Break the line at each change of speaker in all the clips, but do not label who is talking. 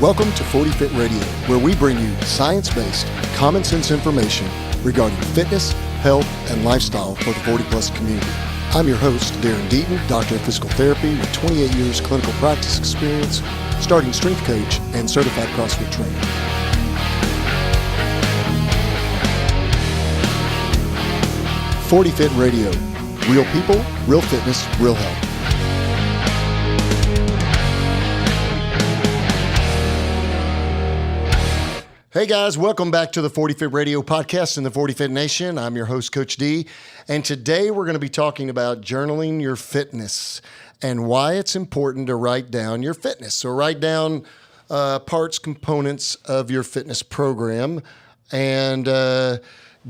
Welcome to 40 Fit Radio, where we bring you science-based, common sense information regarding fitness, health, and lifestyle for the 40-plus community. I'm your host, Darren Deaton, doctor of physical therapy with 28 years clinical practice experience, starting strength coach, and certified CrossFit trainer. "40 Fit Radio, real people, real fitness, real health." Hey guys, welcome back to the 40 Fit Radio podcast in the 40 Fit Nation. I'm your host, Coach D, and today we're going to be talking about journaling your fitness and why it's important to write down your fitness. So write down parts, components of your fitness program, and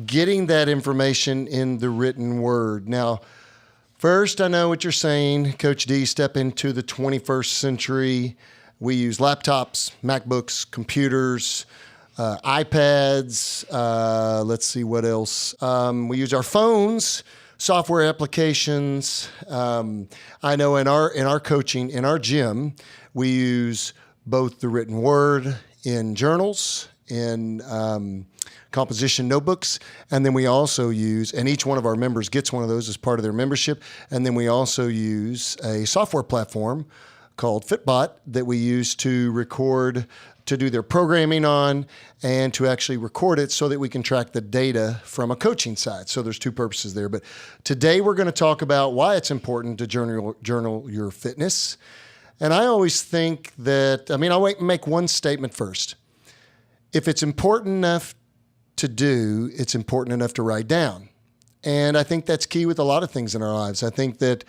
getting that information in the written word. Now, first, I know what you're saying, Coach D, step into the 21st century. We use laptops, MacBooks, computers, iPads, let's see what else. We use our phones, software applications. I know in our coaching, in our gym, we use both the written word in journals, in composition notebooks, and then we also use, and each one of our members gets one of those as part of their membership, and then we also use a software platform called Fitbot that we use to record, to do their programming on, and to actually record it so that we can track the data from a coaching side. So there's two purposes there. But today we're going to talk about why it's important to journal your fitness. And I always think that, I'll make one statement first. If it's important enough to do, it's important enough to write down. And I think that's key with a lot of things in our lives. I think that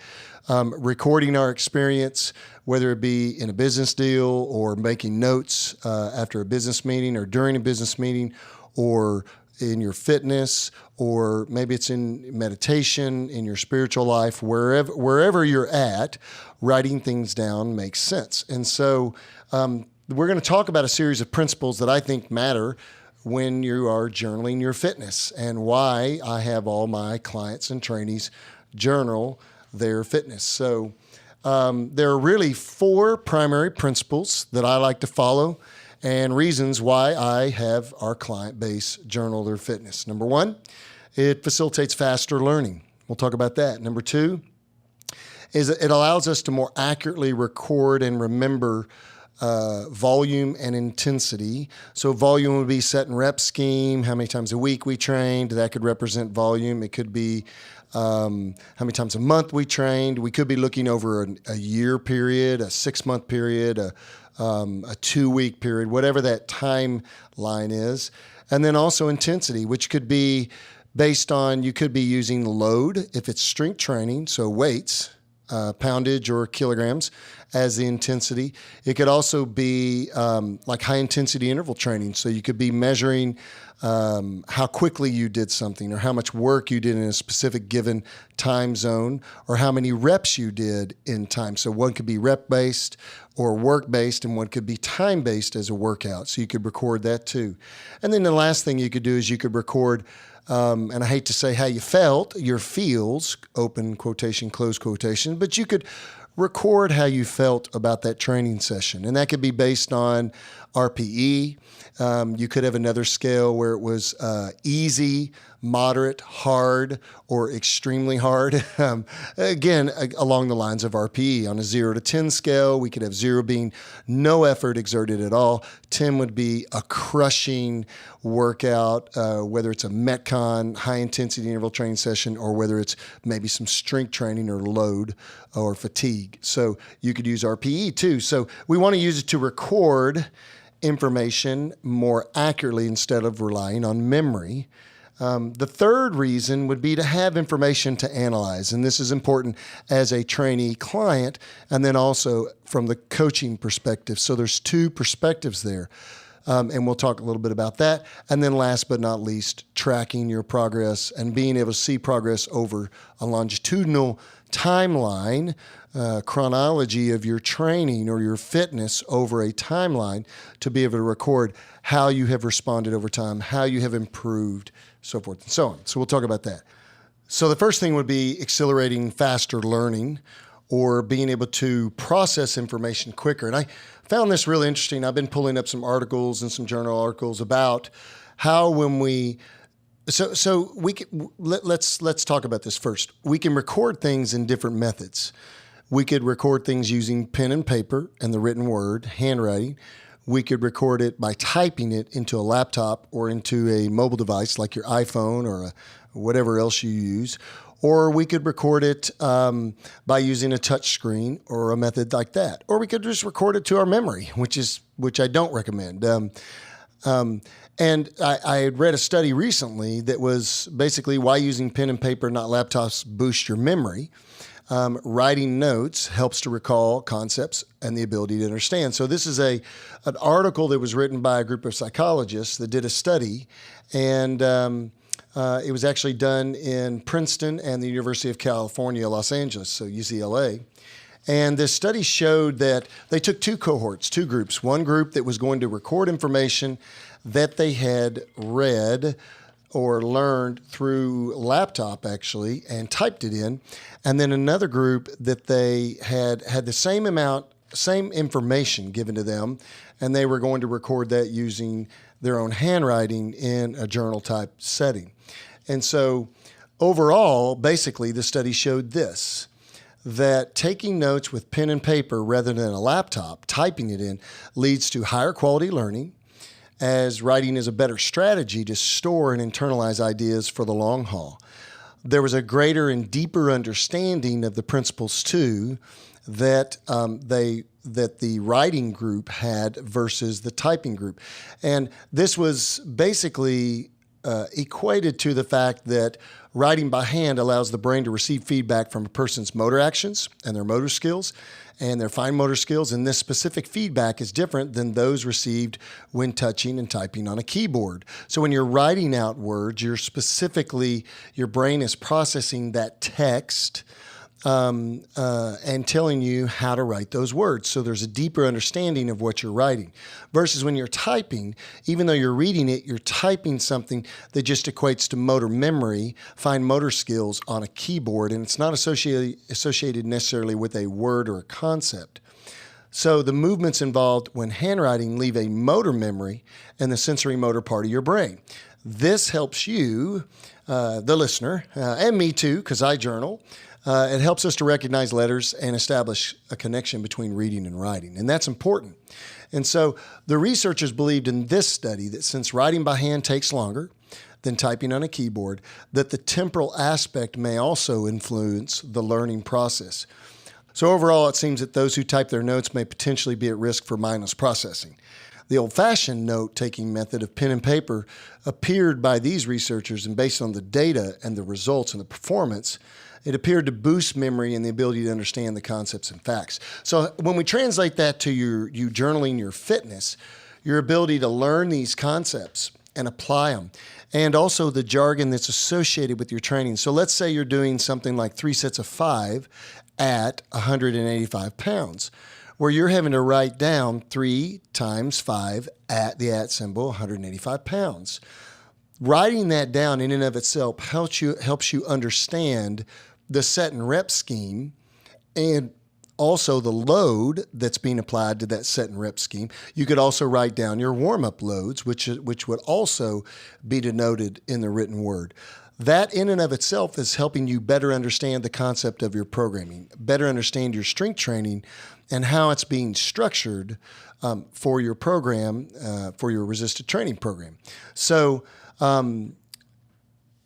recording our experience, whether it be in a business deal or making notes after a business meeting or during a business meeting or in your fitness, or maybe it's in meditation, in your spiritual life, wherever you're at, writing things down makes sense. And so we're going to talk about a series of principles that I think matter when you are journaling your fitness, and why I have all my clients and trainees journal their fitness. So there are really four primary principles that I like to follow and reasons why I have our client base journal their fitness. Number one, it facilitates faster learning. We'll talk about that. Number two is it allows us to more accurately record and remember volume and intensity. So volume would be set and rep scheme, how many times a week we trained. That could represent volume. It could be how many times a month we trained. We could be looking over a year period, a 6-month period, a 2-week period, whatever that timeline is. And then also intensity, which could be based on, you could be using load if it's strength training, so weights, poundage or kilograms as the intensity. It could also be like high intensity interval training. So you could be measuring how quickly you did something, or how much work you did in a specific given time zone, or how many reps you did in time. So one could be rep-based or work-based, and one could be time-based as a workout. So you could record that too. And then the last thing you could do is you could record, and I hate to say how you felt, your feelz, open quotation, close quotation, but you could record how you felt about that training session. And that could be based on RPE. You could have another scale where it was easy, moderate, hard, or extremely hard. Again, along the lines of RPE. On a 0 to 10 scale, we could have 0 being no effort exerted at all. 10 would be a crushing workout, whether it's a Metcon, high-intensity interval training session, or whether it's maybe some strength training or load or fatigue. So you could use RPE too. So we want to use it to record information more accurately instead of relying on memory. The third reason would be to have information to analyze, and this is important as a trainee client, and then also from the coaching perspective. So there's two perspectives there, and we'll talk a little bit about that. And then last but not least, tracking your progress and being able to see progress over a longitudinal timeline, chronology of your training or your fitness over a timeline, to be able to record how you have responded over time, how you have improved, so forth and so on. So we'll talk about that. So the first thing would be accelerating faster learning, or being able to process information quicker. And I found this really interesting. I've been pulling up some articles and some journal articles about how when we let's talk about this first. We can record things in different methods. We could record things using pen and paper and the written word, handwriting. We could record it by typing it into a laptop or into a mobile device like your iPhone or whatever else you use. Or we could record it by using a touch screen or a method like that. Or we could just record it to our memory, which I don't recommend. And I had read a study recently that was basically why using pen and paper, not laptops, boosts your memory. Writing notes helps to recall concepts and the ability to understand. So this is an article that was written by a group of psychologists that did a study, and it was actually done in Princeton and the University of California, Los Angeles, so UCLA. And this study showed that they took two cohorts, two groups. One group that was going to record information that they had read or learned through laptop, actually, and typed it in. And then another group that they had the same information given to them, and they were going to record that using their own handwriting in a journal type setting. And so overall, basically, the study showed this, that taking notes with pen and paper rather than a laptop, typing it in, leads to higher quality learning, as writing is a better strategy to store and internalize ideas for the long haul. There was a greater and deeper understanding of the principles, too, that the writing group had versus the typing group. And this was basically equated to the fact that writing by hand allows the brain to receive feedback from a person's motor actions and their motor skills and their fine motor skills. And this specific feedback is different than those received when touching and typing on a keyboard. So when you're writing out words, your brain is processing that text and telling you how to write those words. So there's a deeper understanding of what you're writing. Versus when you're typing, even though you're reading it, you're typing something that just equates to motor memory, fine motor skills on a keyboard, and it's not associated necessarily with a word or a concept. So the movements involved when handwriting leave a motor memory in the sensory motor part of your brain. This helps you, the listener, and me too, because I journal. It helps us to recognize letters and establish a connection between reading and writing, and that's important. And so the researchers believed in this study that since writing by hand takes longer than typing on a keyboard, that the temporal aspect may also influence the learning process. So overall, it seems that those who type their notes may potentially be at risk for mindless processing. The old-fashioned note-taking method of pen and paper appeared by these researchers, and based on the data and the results and the performance, it appeared to boost memory and the ability to understand the concepts and facts. So when we translate that to you journaling your fitness, your ability to learn these concepts and apply them, and also the jargon that's associated with your training. So let's say you're doing something like 3 sets of 5 at 185 pounds, where you're having to write down 3 times 5 at the at symbol, 185 pounds. Writing that down in and of itself helps you understand the set and rep scheme and also the load that's being applied to that set and rep scheme. You could also write down your warm-up loads, which would also be denoted in the written word. That in and of itself is helping you better understand the concept of your programming, better understand your strength training and how it's being structured for your program, for your resisted training program. So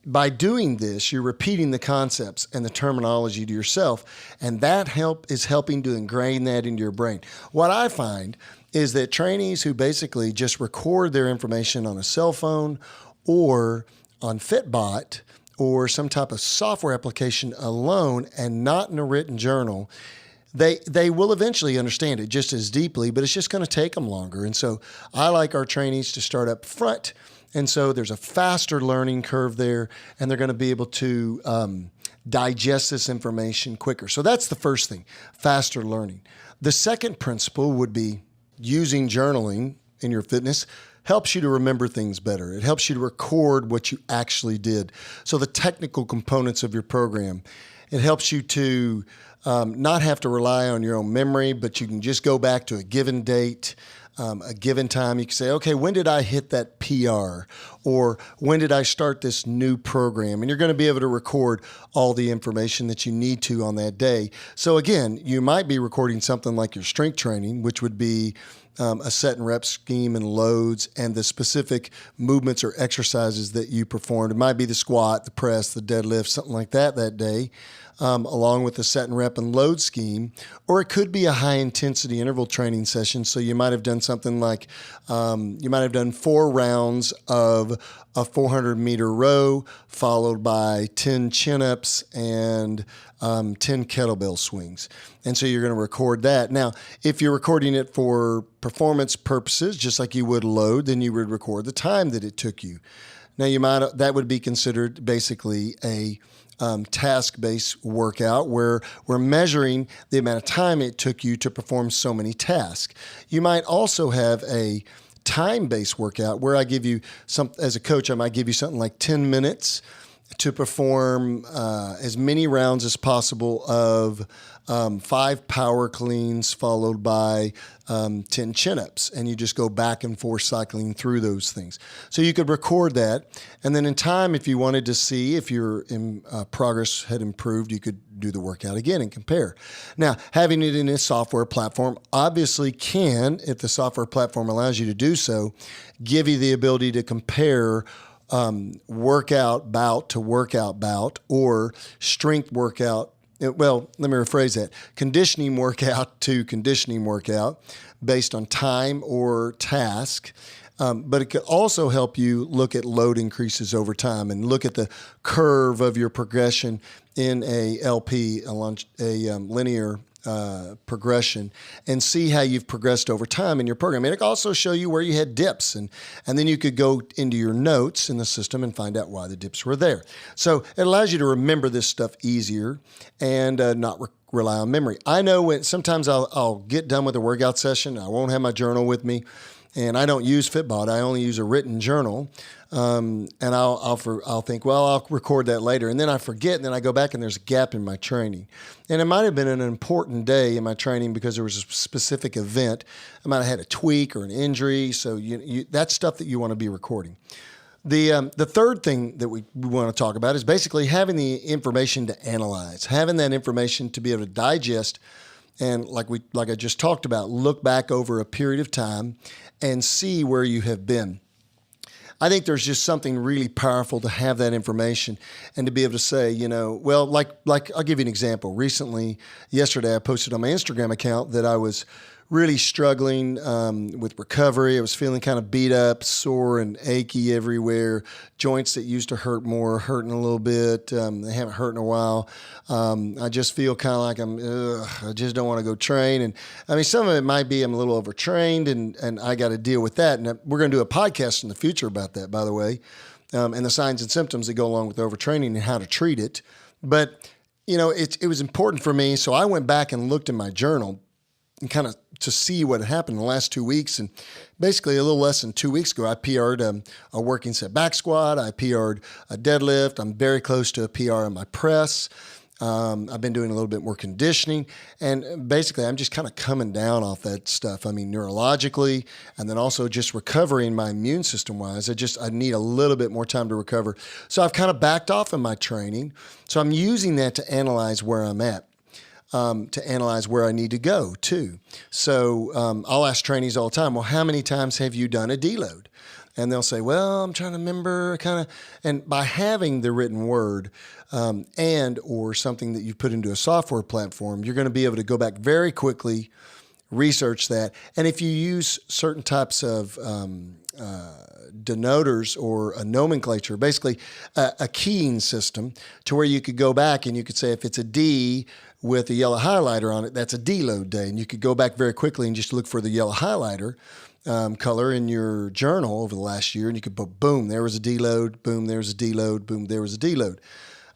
by doing this, you're repeating the concepts and the terminology to yourself, and that is helping to ingrain that into your brain. What I find is that trainees who basically just record their information on a cell phone or on Fitbot or some type of software application alone and not in a written journal, they will eventually understand it just as deeply, but it's just going to take them longer. And so I like our trainees to start up front. And so there's a faster learning curve there, and they're going to be able to digest this information quicker. So that's the first thing, faster learning. The second principle would be using journaling in your fitness helps you to remember things better. It helps you to record what you actually did. So the technical components of your program, it helps you to not have to rely on your own memory, but you can just go back to a given date, a given time. You can say, okay, when did I hit that PR? Or when did I start this new program? And you're going to be able to record all the information that you need to on that day. So again, you might be recording something like your strength training, which would be a set and rep scheme and loads and the specific movements or exercises that you performed. It might be the squat, the press, the deadlift, something like that day. Along with the set and rep and load scheme, or it could be a high intensity interval training session. So you might have done something like, you might have done 4 rounds of a 400 meter row, followed by 10 chin-ups and 10 kettlebell swings. And so you're going to record that. Now, if you're recording it for performance purposes, just like you would load, then you would record the time that it took you. Now, that would be considered basically a task-based workout where we're measuring the amount of time it took you to perform so many tasks. You might also have a time-based workout where I give you as a coach, I might give you something like 10 minutes to perform as many rounds as possible of 5 power cleans followed by 10 chin-ups, and you just go back and forth cycling through those things. So you could record that, and then in time, if you wanted to see if your progress had improved, you could do the workout again and compare. Now, having it in a software platform obviously can, if the software platform allows you to do so, give you the ability to compare workout bout to workout bout or strength workout. Well, let me rephrase that. Conditioning workout to conditioning workout based on time or task. But it could also help you look at load increases over time and look at the curve of your progression in a LP, a linear progression, and see how you've progressed over time in your program. And it can also show you where you had dips, and then you could go into your notes in the system and find out why the dips were there. So it allows you to remember this stuff easier and not rely on memory. I know when sometimes I'll get done with a workout session, I won't have my journal with me, and I don't use Fitbod. I only use a written journal, and I'll think, well, I'll record that later, and then I forget, and then I go back, and there's a gap in my training. And it might have been an important day in my training because there was a specific event. I might have had a tweak or an injury, so that's stuff that you want to be recording. The third thing that we want to talk about is basically having the information to analyze, having that information to be able to digest. And like I just talked about, look back over a period of time and see where you have been. I think there's just something really powerful to have that information and to be able to say, well, like I'll give you an example. Yesterday, I posted on my Instagram account that I was really struggling with recovery. I was feeling kind of beat up, sore and achy everywhere. Joints that used to hurt more, hurting a little bit. They haven't hurt in a while. I just feel kind of like I just don't want to go train. And I mean, some of it might be I'm a little overtrained and I got to deal with that. And we're going to do a podcast in the future about that, by the way, and the signs and symptoms that go along with overtraining and how to treat it. But, it was important for me. So I went back and looked in my journal and kind of to see what had happened in the last 2 weeks. And basically a little less than 2 weeks ago, I PR'd a working set back squat. I PR'd a deadlift. I'm very close to a PR on my press. I've been doing a little bit more conditioning. And basically, I'm just kind of coming down off that stuff. I mean, neurologically, and then also just recovering my immune system-wise. I need a little bit more time to recover. So I've kind of backed off in my training. So I'm using that to analyze where I'm at. To analyze where I need to go too. So I'll ask trainees all the time, well, how many times have you done a deload? And they'll say, well, I'm trying to remember and by having the written word or something that you put into a software platform, you're going to be able to go back very quickly, research that. And if you use certain types of denoters or a nomenclature, basically a keying system to where you could go back and you could say if it's a D with a yellow highlighter on it, that's a deload day. And you could go back very quickly and just look for the yellow highlighter color in your journal over the last year. And you could put, boom, there was a deload, boom, there was a deload, boom, there was a deload.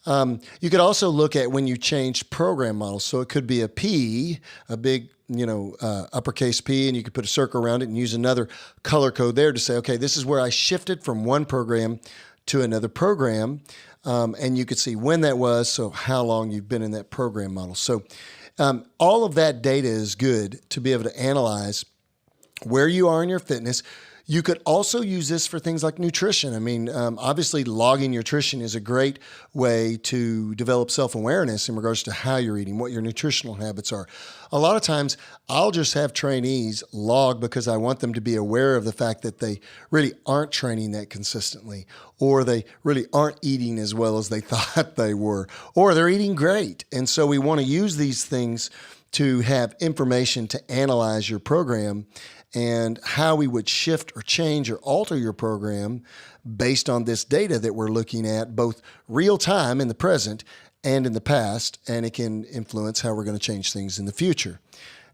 You could also look at when you changed program models. So it could be a P, a big uppercase P, and you could put a circle around it and use another color code there to say, okay, this is where I shifted from one program to another program. And you could see when that was, so how long you've been in that program model. So all of that data is good to be able to analyze where you are in your fitness. You could also use this for things like nutrition. I mean, obviously logging your nutrition is a great way to develop self-awareness in regards to how you're eating, what your nutritional habits are. A lot of times I'll just have trainees log because I want them to be aware of the fact that they really aren't training that consistently, or they really aren't eating as well as they thought they were, or they're eating great. And so we want to use these things to have information to analyze your program and how we would shift or change or alter your program based on this data that we're looking at, both real time in the present and in the past, and it can influence how we're going to change things in the future.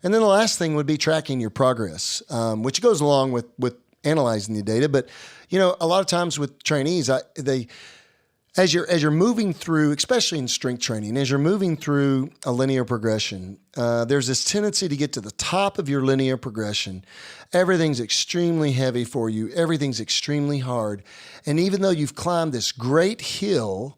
And then the last thing would be tracking your progress, which goes along with analyzing the data. But, a lot of times with trainees, as you're moving through, especially in strength training, as you're moving through a linear progression, there's this tendency to get to the top of your linear progression. Everything's extremely heavy for you. Everything's extremely hard. And even though you've climbed this great hill,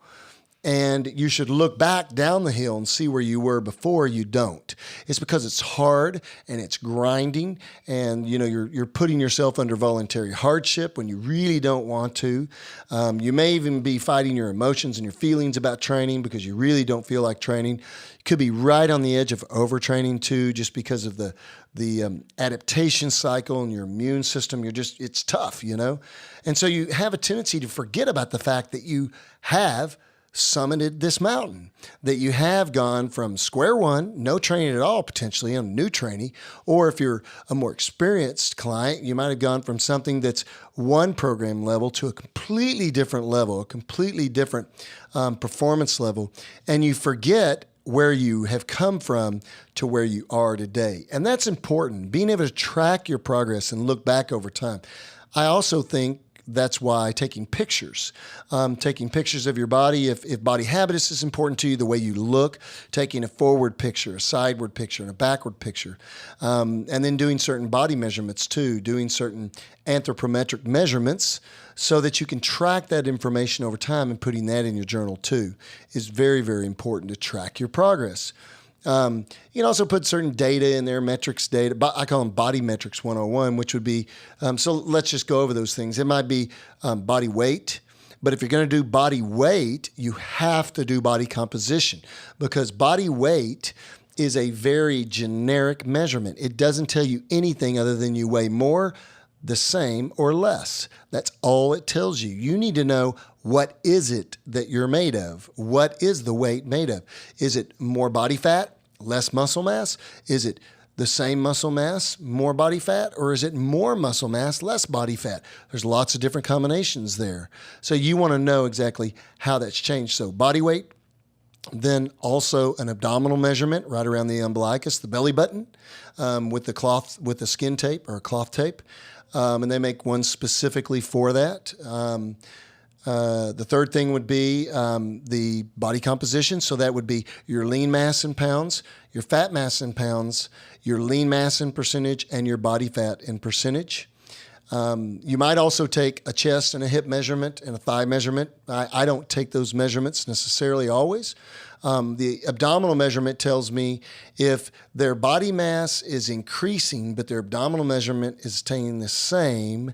and you should look back down the hill and see where you were before, you don't. It's because it's hard and it's grinding, and you're putting yourself under voluntary hardship when you really don't want to. You may even be fighting your emotions and your feelings about training because you really don't feel like training. You could be right on the edge of overtraining too, just because of the adaptation cycle and your immune system. It's tough, And so you have a tendency to forget about the fact that you have summited this mountain, that you have gone from square one, no training at all, potentially, a new trainee, or if you're a more experienced client, you might have gone from something that's one program level to a completely different level, a completely different performance level, and you forget where you have come from to where you are today. And that's important, being able to track your progress and look back over time. I also think that's why taking pictures of your body, if body habitus is important to you, the way you look, taking a forward picture, a sideward picture, and a backward picture, and then doing certain body measurements too, doing certain anthropometric measurements so that you can track that information over time, and putting that in your journal too is very, very important to track your progress. You can also put certain data in there, metrics data. I call them body metrics 101, which would be, so let's just go over those things. It might be body weight, but if you're going to do body weight, you have to do body composition, because body weight is a very generic measurement. It doesn't tell you anything other than you weigh more, the same, or less. That's all it tells you. You need to know, what is it that you're made of? What is the weight made of? Is it more body fat, less muscle mass? Is it the same muscle mass, more body fat? Or is it more muscle mass, less body fat? There's lots of different combinations there. So you want to know exactly how that's changed. So body weight, then also an abdominal measurement right around the umbilicus, the belly button, with the skin tape or cloth tape. And they make one specifically for that. The third thing would be the body composition. So that would be your lean mass in pounds, your fat mass in pounds, your lean mass in percentage, and your body fat in percentage. You might also take a chest and a hip measurement and a thigh measurement. I don't take those measurements necessarily always. The abdominal measurement tells me if their body mass is increasing, but their abdominal measurement is staying the same,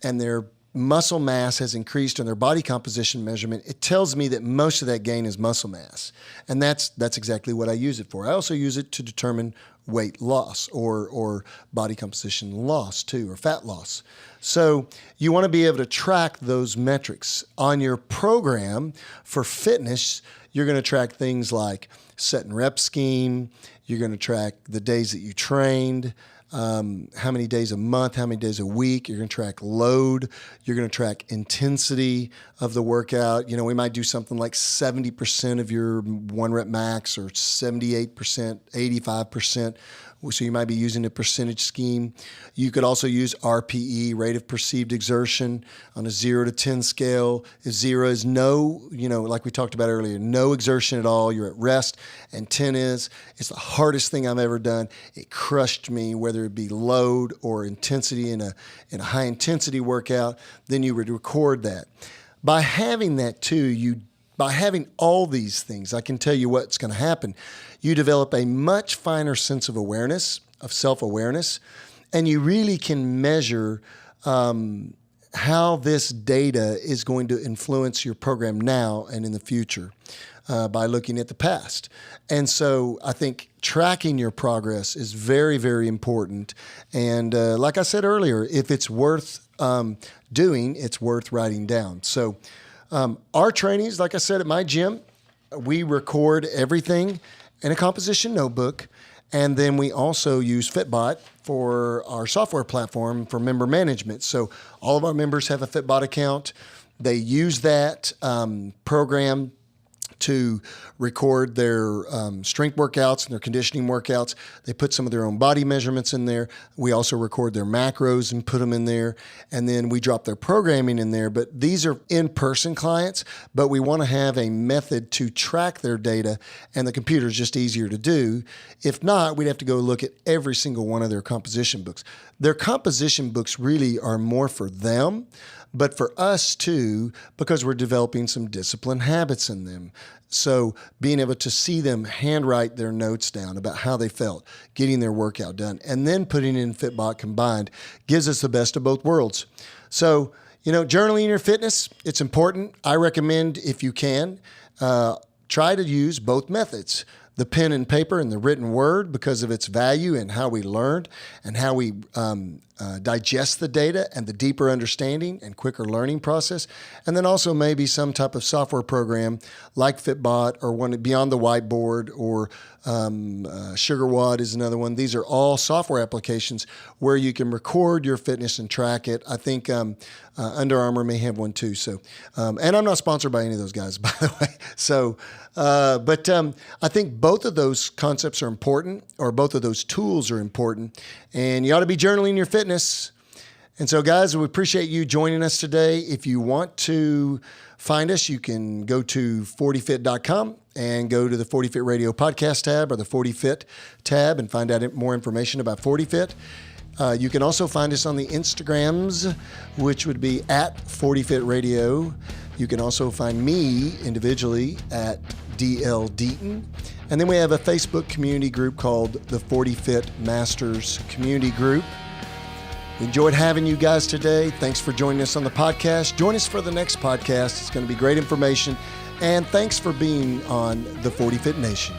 and their muscle mass has increased in their body composition measurement, it tells me that most of that gain is muscle mass. And that's exactly what I use it for. I also use it to determine weight loss or body composition loss too, or fat loss. So you want to be able to track those metrics. On your program for fitness, you're going to track things like set and rep scheme. You're going to track the days that you trained, how many days a month, how many days a week. You're going to track load. You're going to track intensity of the workout. We might do something like 70% of your one rep max, or 78%, 85%, So you might be using a percentage scheme. You could also use RPE, rate of perceived exertion, on a 0 to 10 scale. If 0 is no, like we talked about earlier, no exertion at all, you're at rest, and 10 is, it's the hardest thing I've ever done. It crushed me, whether it be load or intensity in a high intensity workout, then you would record that. By having that too, by having all these things, I can tell you what's going to happen. You develop a much finer sense of awareness, of self-awareness, and you really can measure how this data is going to influence your program now and in the future by looking at the past. And so I think tracking your progress is very, very important. And like I said earlier, if it's worth doing, it's worth writing down. So our trainees, like I said, at my gym, we record everything in a composition notebook. And then we also use Fitbot for our software platform for member management. So all of our members have a Fitbot account. They use that program to record their strength workouts and their conditioning workouts. They put some of their own body measurements in there. We also record their macros and put them in there. And then we drop their programming in there. But these are in-person clients, but we want to have a method to track their data, and the computer is just easier to do. If not, we'd have to go look at every single one of their composition books. Their composition books really are more for them, but for us too, because we're developing some discipline habits in them. So being able to see them handwrite their notes down about how they felt, getting their workout done, and then putting it in Fitbot combined gives us the best of both worlds. So, journaling your fitness, it's important. I recommend, if you can, try to use both methods. The pen and paper and the written word, because of its value and how we learned and how we digest the data and the deeper understanding and quicker learning process. And then also maybe some type of software program like Fitbot or one beyond the whiteboard, or SugarWOD is another one. These are all software applications where you can record your fitness and track it. I think Under Armour may have one too. So, and I'm not sponsored by any of those guys, by the way. So, but I think both of those concepts are important, or both of those tools are important, and you ought to be journaling your fitness. And so, guys, we appreciate you joining us today. If you want to find us, you can go to 40fit.com and go to the 40Fit Radio podcast tab or the 40Fit tab and find out more information about 40Fit. You can also find us on the Instagrams, which would be at 40Fit Radio. You can also find me individually at DL Deaton. And then we have a Facebook community group called the 40Fit Masters Community Group. We enjoyed having you guys today. Thanks for joining us on the podcast. Join us for the next podcast. It's going to be great information. And thanks for being on the 40Fit Nation.